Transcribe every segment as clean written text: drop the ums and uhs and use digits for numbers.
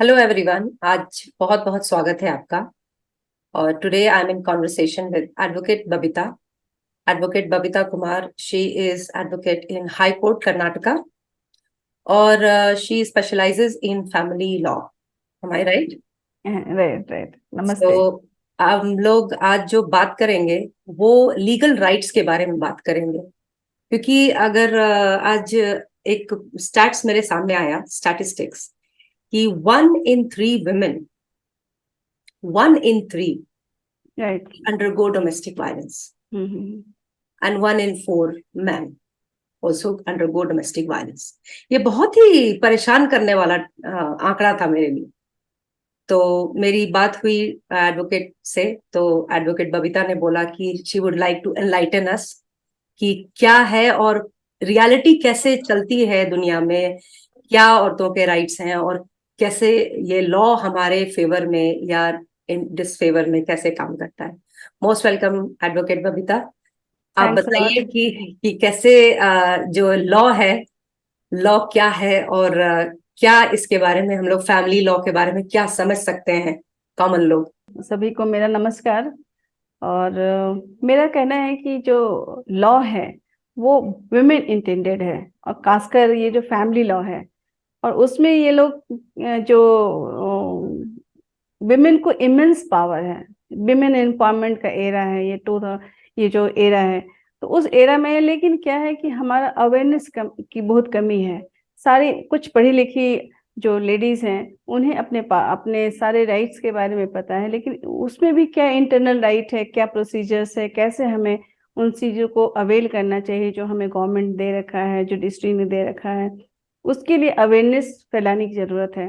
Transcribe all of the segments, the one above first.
Hello everyone. आज बहुत बहुत स्वागत है आपका। और today I am in conversation with advocate Babita. Advocate Babita Kumar, she is advocate in high court Karnataka और she specialises in family law. Am I right? Right right, so नमस्ते। हम लोग आज जो बात करेंगे वो लीगल राइट्स के बारे में बात करेंगे। क्योंकि अगर आज एक स्टैट्स मेरे सामने आया, स्टैटिस्टिक्स, कि 1 in 3 women, 1 in 3 right. undergo domestic violence, and 1 in 4 men also undergo domestic violence. ये बहुत ही परेशान करने वाला आंकड़ा था मेरे लिए। तो मेरी बात हुई एडवोकेट से, तो एडवोकेट बबीता ने बोला कि she would like to enlighten us कि क्या है और रियलिटी कैसे चलती है दुनिया में, क्या औरतों के राइट्स हैं और कैसे ये लॉ हमारे फेवर में या इन डिसफेवर में कैसे काम करता है। Most welcome advocate Babita. आप थैंक्स बताइए लॉट। कि कैसे जो लॉ है, लॉ क्या है और क्या इसके बारे में हम लोग फैमिली लॉ के बारे में क्या समझ सकते हैं कॉमन लोग। सभी को मेरा नमस्कार। और मेरा कहना है कि जो लॉ है वो वुमेन इंटेंडेड है, और खासकर ये जो फैमिली लॉ है और उसमें ये लोग जो विमेन को इमेंस पावर है। विमेन एम्पावरमेंट का एरा है ये जो एरा है, तो उस एरा में लेकिन क्या है कि हमारा अवेयरनेस की बहुत कमी है। सारी कुछ पढ़ी लिखी जो लेडीज हैं उन्हें अपने सारे राइट्स के बारे में पता है, लेकिन उसमें भी क्या इंटरनल राइट है, क्या प्रोसीजर्स है, कैसे हमें उन चीजों को अवेल करना चाहिए जो हमें गवर्नमेंट दे रखा है, जुडिशरी ने दे रखा है, उसके लिए अवेयरनेस फैलाने की जरूरत है।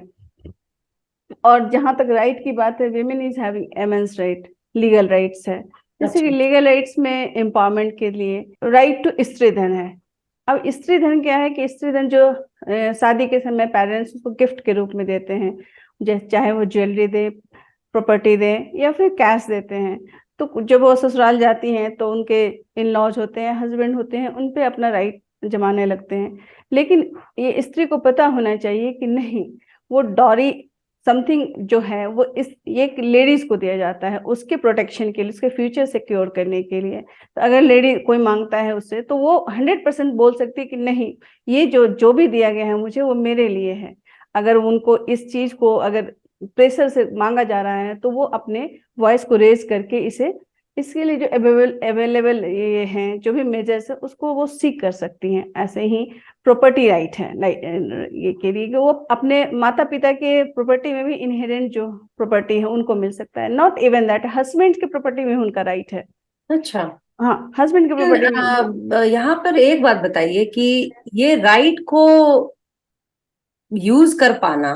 और जहां तक राइट की बात है, women is having immense right, legal rights है। जैसे कि अच्छा। लीगल राइट्स में एम्पावरमेंट के लिए राइट टू स्त्री धन है। अब स्त्री धन क्या है कि स्त्री धन जो शादी के समय पेरेंट्स उसको गिफ्ट के रूप में देते हैं, चाहे वो ज्वेलरी दे, प्रॉपर्टी दे या फिर कैश देते हैं। तो जब वो ससुराल जाती हैं तो उनके इन लॉज होते हैं, हस्बैंड होते हैं, उन पे अपना राइट जमाने लगते हैं। लेकिन ये स्त्री को पता होना चाहिए कि नहीं, वो डॉरी समथिंग जो है वो इस ये लेडीज को दिया जाता है उसके प्रोटेक्शन के लिए, उसके फ्यूचर सिक्योर करने के लिए। तो अगर लेडी कोई मांगता है उससे तो वो 100% बोल सकती है कि नहीं, ये जो जो भी दिया गया है मुझे वो मेरे लिए है। अगर उनको इस चीज को अगर प्रेशर से मांगा जा रहा है तो वो अपने वॉइस को रेज करके इसे इसके लिए जो अवेलेबल ये हैं जो भी मेजर्स है उसको वो सीख कर सकती हैं। ऐसे ही प्रॉपर्टी राइट है ये के लिए कि वो अपने माता पिता के प्रॉपर्टी में भी इनहेरेंट जो प्रॉपर्टी है उनको मिल सकता है। नॉट इवन दैट, हस्बैंड की प्रॉपर्टी में उनका राइट है। अच्छा। हाँ, हस्बैंड की प्रॉपर्टी में। यहाँ पर एक बात बताइए कि ये राइट को यूज कर पाना,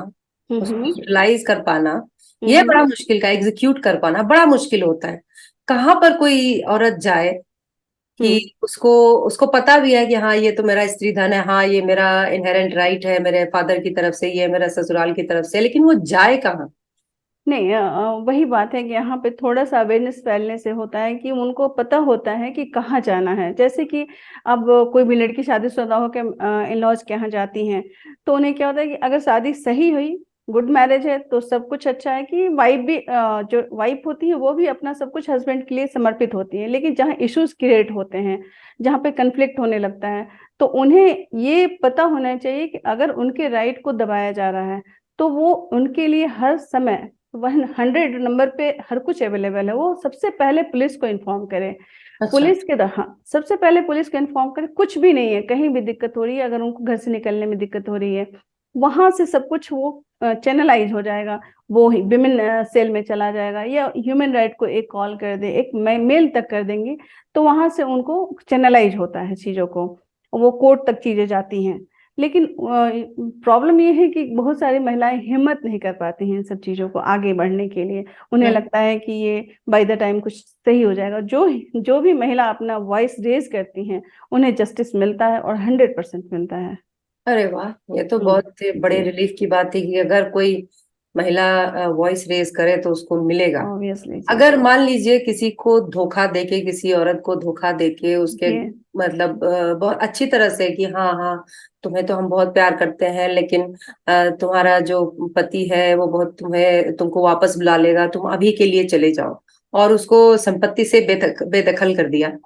उसको हम्म यूटिलाइज कर पाना, ये हम्म बड़ा मुश्किल का, एग्जीक्यूट कर पाना बड़ा मुश्किल होता है। कहाँ पर कोई औरत जाए कि हम्म उसको उसको पता भी है कि हाँ ये तो मेरा स्त्री धन है, हाँ ये मेरा इनहेरेंट राइट है मेरे फादर की तरफ से, ये मेरा ससुराल की तरफ से, लेकिन वो जाए कहाँ? नहीं, वही बात है कि यहाँ पे थोड़ा सा अवेयरनेस फैलने से होता है कि उनको पता होता है कि कहाँ जाना है। जैसे कि अब कोई भी लड़की शादीशुदा होकर इन लॉज के यहाँ जाती हैं तो उन्हें क्या होता है कि अगर शादी सही हुई, गुड मैरिज है, तो सब कुछ अच्छा है कि वाइफ भी जो वाइफ होती है वो भी अपना सब कुछ हस्बैंड के लिए समर्पित होती है। लेकिन जहाँ इश्यूज क्रिएट होते हैं, जहाँ पे कन्फ्लिक्ट होने लगता है, तो उन्हें ये पता होना चाहिए कि अगर उनके राइट को दबाया जा रहा है तो वो उनके लिए हर समय 100 नंबर पे हर कुछ अवेलेबल है। वो सबसे पहले पुलिस को इन्फॉर्म करें। अच्छा। पुलिस के हाँ, सबसे पहले पुलिस को इन्फॉर्म करें। कुछ भी नहीं है, कहीं भी दिक्कत हो रही है, अगर उनको घर से निकलने में दिक्कत हो रही है, वहां से सब कुछ वो चैनलाइज हो जाएगा। वो विमेन सेल में चला जाएगा या ह्यूमन राइट को एक कॉल कर दे, एक मेल तक कर देंगे, तो वहां से उनको चैनलाइज होता है चीजों को, वो कोर्ट तक चीजें जाती हैं। लेकिन प्रॉब्लम ये है कि बहुत सारी महिलाएं हिम्मत नहीं कर पाती हैं इन सब चीजों को आगे बढ़ने के लिए। उन्हें हम्म। लगता है कि ये बाय द टाइम कुछ सही हो जाएगा। जो जो भी महिला अपना वॉइस रेज करती हैं उन्हें जस्टिस मिलता है, और 100% मिलता है। अरे वाह, ये तो हम्म, बहुत बड़े जी, रिलीफ की बात थी कि अगर कोई महिला वॉइस रेज करे तो उसको मिलेगा। ऑब्वियसली जी। अगर मान लीजिए किसी को धोखा देके, किसी औरत को धोखा देके उसके जी मतलब बहुत अच्छी तरह से कि हाँ हाँ, तुम्हें तो हम बहुत प्यार करते हैं, लेकिन तुम्हारा जो पति है वो बहुत तुमको वापस बुला लेगा, तुम अभी के लिए चले जाओ, और उसको संपत्ति से बेदखल कर दिया।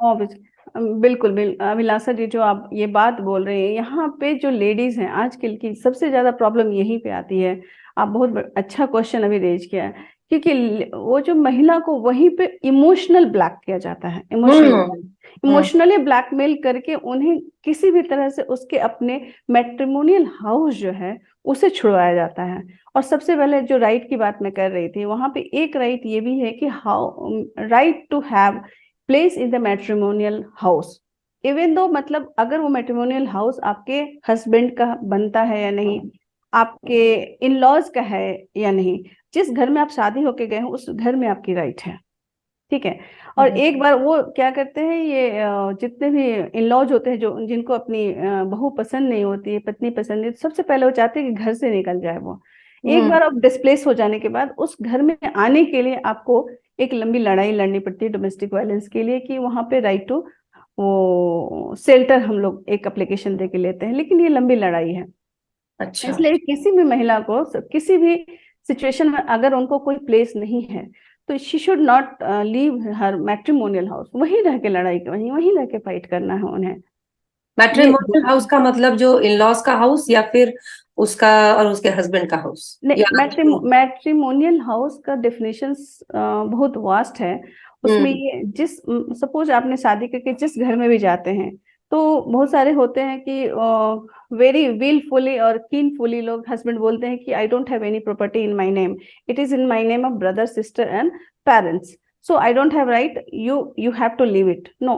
बिल्कुल अभिलाषा जी, जो आप ये बात बोल रहे हैं, यहाँ पे जो लेडीज हैं आजकल की सबसे ज्यादा प्रॉब्लम यहीं पे आती है। आप बहुत अच्छा क्वेश्चन अभी रेज किया है, क्योंकि वो जो महिला को वहीं पे इमोशनल ब्लैक किया जाता है, हम्म। हम्म। इमोशनली ब्लैकमेल करके उन्हें किसी भी तरह से उसके अपने मैट्रिमोनियल हाउस जो है उसे छुड़वाया जाता है। और सबसे पहले जो राइट की बात मैं कर रही थी, वहां पे एक राइट ये भी है कि how right to have place in the matrimonial house. Even though मतलब अगर वो मैट्रिमोनियल हाउस आपके हस्बैंड का बनता है या नहीं, आपके इन लॉज का है या नहीं, जिस घर में आप शादी होके गए हो उस घर में आपकी राइट है, ठीक है। और एक बार वो क्या करते हैं, ये जितने भी इन लॉज होते हैं जो जिनको अपनी बहू पसंद नहीं होती है, पत्नी पसंद नहीं, तो सबसे पहले वो चाहते हैं कि घर से निकल जाए वो। एक हम्म। बार आप डिस्प्लेस हो जाने के बाद उस घर में आने के लिए आपको एक लंबी लड़ाई लड़नी पड़ती है डोमेस्टिक वायलेंस के लिए, कि वहां पे राइट टू वो शेल्टर हम लोग एक एप्लीकेशन दे के लेते हैं, लेकिन ये लंबी लड़ाई है। अच्छा। इसलिए किसी भी महिला को किसी भी सिचुएशन में अगर उनको कोई प्लेस नहीं है तो she should not leave her matrimonial house, वहीं रह के लड़ाई वहीं वहीं रह के फाइट करना है उन्हें। ये मैट्रिमोनियल हाउस का मतलब जो इन लॉज का हाउस, या फिर उसका और उसके हस्बैंड का हाउस, या मैट्रिमोनियल हाउस का डेफिनेशन बहुत वास्ट है। उसमें हम्म। ये जिस सपोज आपने शादी करके जिस घर में भी जाते हैं, तो बहुत सारे होते हैं कि वेरी विलफुली और कीनफुली लोग हस्बैंड बोलते हैं कि I don't have any property in my name, it is in my name of brother sister and parents, so I don't have right, you you have to leave it. No,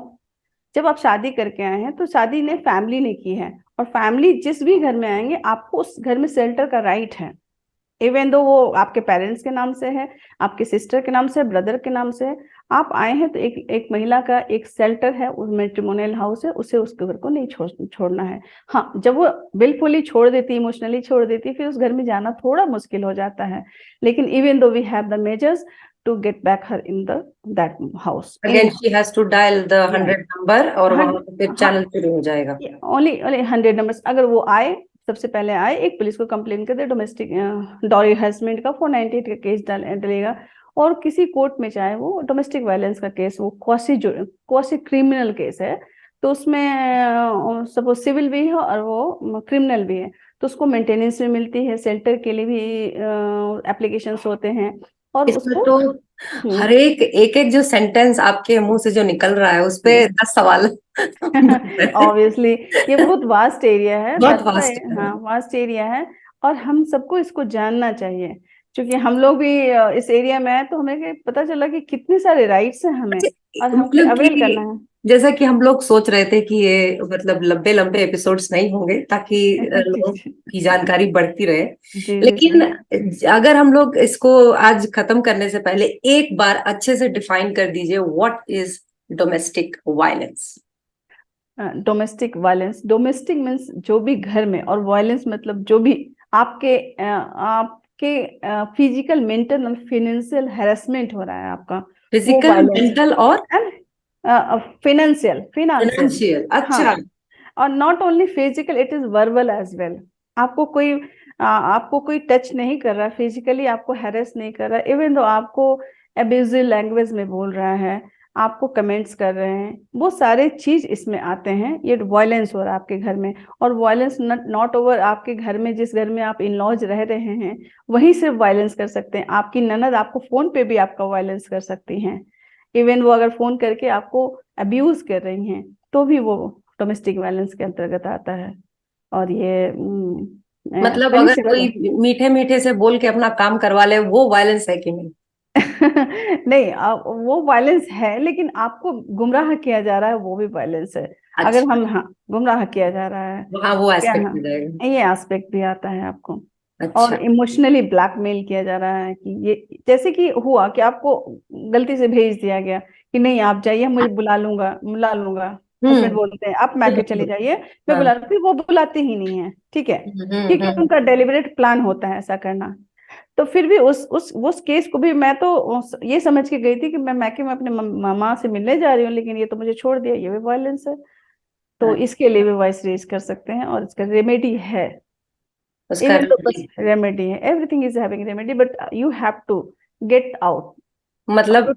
जब आप शादी करके आए हैं तो शादी ने फैमिली ने की है, और फैमिली जिस भी घर में आएंगे आपको उस घर में शेल्टर का राइट है। इवन दो वो आपके पेरेंट्स के नाम से है, आपके सिस्टर के नाम से, ब्रदर के नाम से है, आप आए हैं तो एक एक महिला का एक शेल्टर है, उस मैट्रिमोनियल हाउस है, उसे उस घर को नहीं छोड़ना है। हाँ, जब वो बिल्कुल ही छोड़ देती, इमोशनली छोड़ देती, फिर उस घर में जाना थोड़ा मुश्किल हो जाता है, लेकिन even though we have the measures to get back her in the that house, again she has to dial the 100 number, और वहां पे फिर हाँ, चैनल शुरू हो जाएगा। Only only 100 numbers. अगर वो आए, सबसे पहले आए, एक पुलिस को कंप्लेन कर दे, डोमेस्टिक डॉरी हरासमेंट का 498 का केस डलेगा, और किसी कोर्ट में चाहे वो डोमेस्टिक वायलेंस का केस, वो क्वासी क्रिमिनल केस है, तो उसमें सपोज सिविल भी है और वो क्रिमिनल भी है, तो उसको मेंटेनेंस भी मिलती है, शेल्टर के लिए भी एप्लीकेशंस होते हैं, और इसमें उसको तो हर एक एक जो सेंटेंस आपके मुंह से जो निकल रहा है उस पे 10 सवाल ऑब्वियसली ये बहुत वास्ट एरिया है, बहुत दैट्स व्हाई, वास्ट है। हाँ वास्ट एरिया है, और हम सबको इसको जानना चाहिए, क्योंकि हम लोग भी इस एरिया में है, तो हमें पता चला कि कितने सारे राइट्स हैं हमें, और हमें मतलब अवेल करना कि है। जैसा कि हम लोग सोच रहे थे कि ये मतलब लंबे लंबे एपिसोड्स नहीं होंगे, ताकि जी लोगों की जानकारी बढ़ती रहे, जी जी लेकिन जी। अगर हम लोग इसको आज खत्म करने से पहले एक बार अच्छे से डिफाइन कर दीजिए, what is domestic violence. Domestic means जो भी घर में, और वायलेंस मतलब जो भी आपके फिजिकल, मेंटल और फाइनेंशियल हैरेसमेंट हो रहा है आपका, वो फिजिकल, वायलेंस मेंटल और है। फाइनेंशियल फाइनेंशियल, फाइनेंशियल, हाँ, अच्छा। और not only physical, it is verbal as well. आपको कोई आपको कोई टच नहीं कर रहा, फिजिकली आपको हैरेस नहीं कर रहा, इवन दो आपको अब्यूजिव लैंग्वेज में बोल रहा है, आपको कमेंट्स कर रहे हैं, वो सारे चीज इसमें आते हैं, ये वायलेंस हो रहा है आपके घर में। और वायलेंस नॉट ओवर आपके घर में, जिस घर में आप इन लॉज रह रहे हैं वहीं सिर्फ वायलेंस कर सकते हैं, आपकी ननद आपको फोन पे भी आपका वायलेंस कर सकती हैं, इवन वो अगर फोन करके आपको अब्यूज कर रही हैं तो भी वो डोमेस्टिक वायलेंस के अंतर्गत आता है, और ये मतलब अगर पनिशेबल कोई है। मीठे मीठे से बोल के अपना काम करवा ले, वो वायलेंस है कि नहीं? नहीं, वो वायलेंस है, लेकिन आपको गुमराह किया जा रहा है, वो भी वायलेंस है। अगर अच्छा, हम, हाँ, गुमराह किया जा रहा है, वहाँ वो क्या, एस्पेक्ट हाँ, हो जाएगा। ये एस्पेक्ट भी आता है आपको। और अच्छा। इमोशनली ब्लैकमेल किया जा रहा है, कि ये जैसे कि हुआ कि आपको गलती से भेज दिया गया कि नहीं आप जाइए, मुझे बुला लूंगा, हस्बैंड हम्म। बोलते हैं आप मैके चली जाइए, मैं हाँ। बुला, फिर वो बुलाते ही नहीं है, ठीक है, क्योंकि हम्म। उनका डेलिबरेट प्लान होता है ऐसा करना। तो फिर भी उस केस को भी मैं तो ये समझ के गई थी कि मैं मैके में अपने मामा से मिलने जा रही हूँ, लेकिन ये तो मुझे छोड़ दिया, ये भी वायलेंस है। तो इसके लिए भी वॉइस रेज कर सकते हैं, और इसका रेमेडी है, उसका इवन तो बस रेमेडी है, everything is having remedy, but you have to get out, मतलब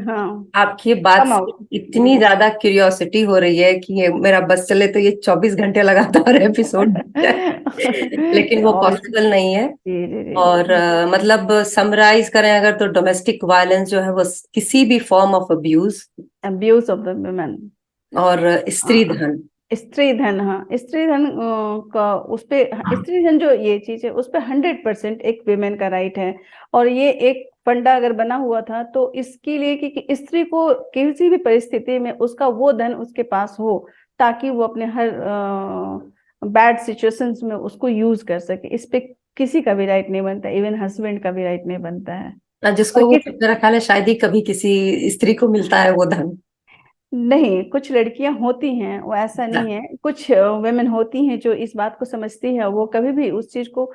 हाँ, आपकी बात कम से आउट। इतनी ज्यादा क्यूरियोसिटी हो रही है कि ये मेरा बस चले तो ये 24 घंटे लगातार एपिसोड लेकिन वो और पॉसिबल नहीं है। जी जी जी और मतलब समराइज करें अगर, तो डोमेस्टिक वायलेंस जो है वो किसी भी form of abuse abuse of the women और स्त्री धन, स्त्री धन, हाँ स्त्री धन का उस पे, स्त्री धन जो ये चीज है उस पे 100% एक विमेन का राइट है। और ये एक फंडा अगर बना हुआ था तो इसके लिए कि स्त्री को किसी भी परिस्थिति में उसका वो धन उसके पास हो, ताकि वो अपने हर बैड सिचुएशंस में उसको यूज कर सके। इस पे किसी का भी राइट नहीं बनता, इवन हस्बैंड का भी राइट नहीं बनता है। जिसको और वो मेरा ख्याल है शायद ही कभी किसी स्त्री को मिलता है वो धन। नहीं, कुछ लड़कियां होती हैं, वो ऐसा नहीं है, कुछ वेमेन होती हैं जो इस बात को समझती है, वो कभी भी उस चीज को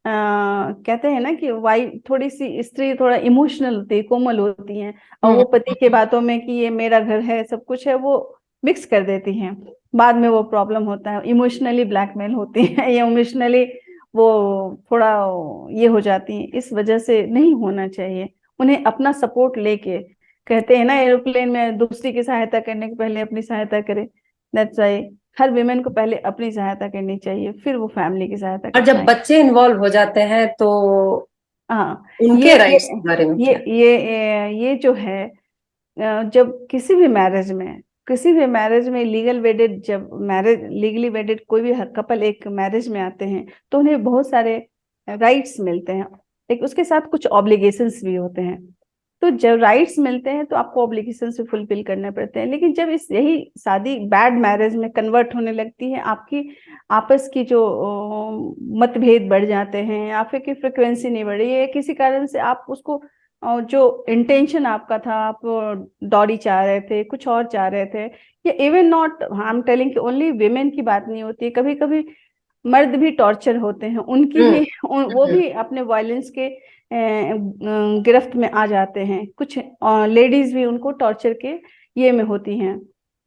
कहते हैं ना कि वाई थोड़ी सी स्त्री थोड़ा इमोशनल होती है, कोमल होती हैं, और वो पति के बातों में कि ये मेरा घर है सब कुछ है वो मिक्स कर देती हैं। बाद में वो प्रॉब्लम होता है, इमोशनली ब्लैकमेल होती हैं या इमोशनली वो थोड़ा ये हो जाती हैं। इस वजह से नहीं होना चाहिए, उन्हें अपना सपोर्ट लेके, कहते हैं ना एरोप्लेन में दूसरी की सहायता करने के पहले अपनी सहायता करें, दैट्स व्हाई हर विमेन को पहले अपनी सहायता करनी चाहिए, फिर वो फैमिली की सहायता और कर जब पाएंगे। बच्चे इन्वॉल्व हो जाते हैं तो हाँ, उनके ये राइट्स के बारे में ये क्या? ये जो है, जब किसी भी मैरिज में लीगल वेडेड, जब मैरिज लीगली वेडेड कोई भी कपल एक मैरिज में आते हैं तो उन्हें बहुत सारे राइट्स मिलते हैं, लेकिन उसके साथ कुछ ऑब्लिगेशंस भी होते हैं। तो जब राइट्स मिलते हैं तो आपको ऑब्लिगेशंस भी फुलफिल करने पड़ते हैं, लेकिन जब इस यही शादी बैड मैरिज में कन्वर्ट होने लगती है, आपकी आपस की जो मतभेद बढ़ जाते हैं, आपकी फ्रिक्वेंसी नहीं बढ़ रही है, किसी कारण से आप उसको और जो इंटेंशन आपका था, आप डॉरी चाह रहे थे, कुछ और चाह रहे थे, या even not, I am telling कि ओनली विमेन की बात नहीं होती है, कभी कभी मर्द भी टॉर्चर होते हैं, उनकी भी वो भी अपने वायलेंस के गिरफ्त में आ जाते हैं, कुछ लेडीज भी उनको टॉर्चर के ये में होती हैं।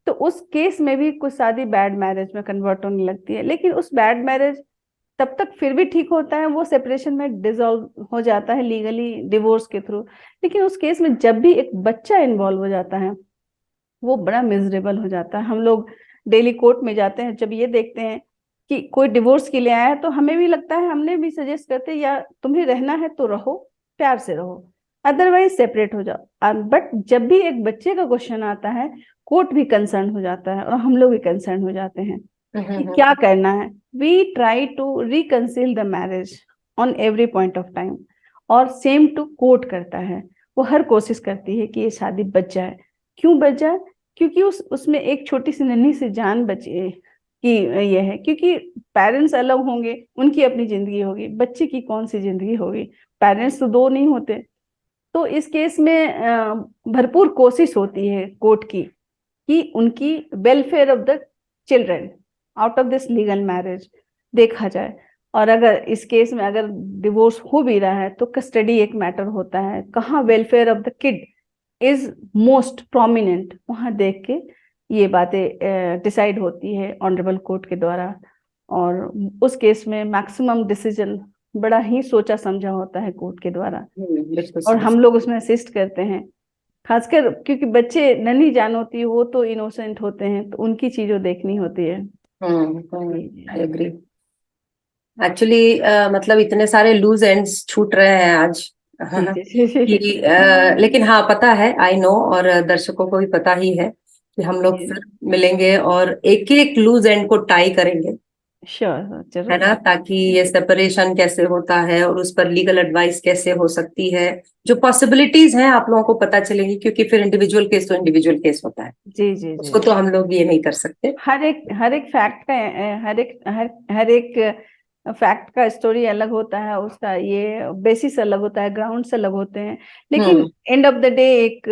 तो उस केस में भी कुछ शादी बैड मैरिज में कन्वर्ट होने लगती है, लेकिन उस बैड मैरिज तब तक फिर भी ठीक होता है, वो सेपरेशन में डिसॉल्व हो जाता है लीगली डिवोर्स के थ्रू। लेकिन उस केस में जब भी एक बच्चा इन्वॉल्व हो जाता है वो बड़ा मिजरेबल हो जाता है। हम लोग डेली कोर्ट में जाते हैं, जब ये देखते हैं कि कोई डिवोर्स के लिए आया है तो हमें भी लगता है, हमने भी सजेस्ट करते हैं या तुम्हें रहना है तो रहो, प्यार से रहो, अदरवाइज सेपरेट हो जाओ। बट जब भी एक बच्चे का क्वेश्चन आता है, कोर्ट भी कंसर्न हो जाता है और हम लोग भी कंसर्न हो जाते हैं कि क्या करना है। We try to reconcile the marriage on every point of time, और सेम टू कोर्ट करता है, वो हर कोशिश करती है कि ये शादी बच जाए। क्यों बच जाए? क्योंकि उसमें एक छोटी सी नन्ही सी जान बचे कि ये है, क्योंकि पेरेंट्स अलग होंगे, उनकी अपनी जिंदगी होगी, बच्चे की कौन सी जिंदगी होगी, पेरेंट्स तो दो नहीं होते। तो इस केस में भरपूर कोशिश होती है कोर्ट की कि उनकी welfare of the children out of this legal marriage देखा जाए। और अगर इस केस में अगर डिवोर्स हो भी रहा है तो कस्टडी एक मैटर होता है, कहाँ welfare of the kid is most prominent, वहां देख के ये बातें डिसाइड होती है ऑनरेबल कोर्ट के द्वारा। और उस केस में मैक्सिमम डिसीजन बड़ा ही सोचा समझा होता है कोर्ट के द्वारा, बिल्कुल और सही। हम लोग उसमें असिस्ट करते हैं, खासकर क्योंकि बच्चे नन्ही जान होती है, वो तो इनोसेंट होते हैं, तो उनकी चीजों देखनी होती है। I agree. एक्चुअली मतलब इतने सारे लूज एंड्स छूट रहे हैं आज जी जी जी जी कि लेकिन हाँ पता है, आई नो, और दर्शकों को भी पता ही है कि हम लोग जी, फिर मिलेंगे और एक एक लूज एंड को टाई करेंगे, श्योर है जरूर। ना, ताकि ये सेपरेशन कैसे होता है और उस पर लीगल एडवाइस कैसे हो सकती है, जो पॉसिबिलिटीज हैं आप लोगों को पता चलेंगी, क्योंकि फिर इंडिविजुअल केस तो इंडिविजुअल केस होता है, जी जी जी, उसको तो हम लोग ये नहीं कर सकते। हर एक फैक्ट का हर एक फैक्ट का स्टोरी अलग होता है, उसका ये बेसिस अलग होता है, ग्राउंड्स अलग होते हैं, लेकिन हम्म। एंड ऑफ द डे एक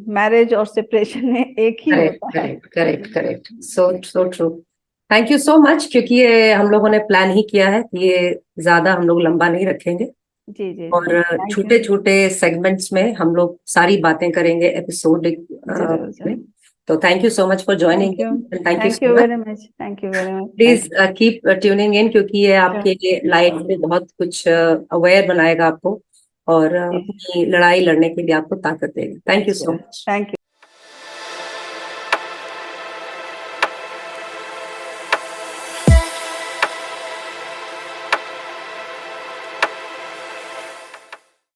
मैरिज और सेपरेशन में एक ही करेक्ट होता है। Correct correct correct, so so true. Thank you so much, क्योंकि ये हम लोगों ने प्लान ही किया है कि ये ज्यादा हम लोग लंबा नहीं रखेंगे, जी जी जी, और थैंक यू। छोटे छोटे सेगमेंट्स में हम लोग सारी बातें करेंगे एपिसोड जरूर में। जरूर। तो thank you so much for joining, thank you thank so you much. Very much, thank you very much. Please keep tuning in, क्योंकि ये आपके लाइफ में बहुत कुछ अवेयर बनाएगा आपको, और अपनी लड़ाई लड़ने के लिए आपको ताकत देगा। Thank you so much. Thank you.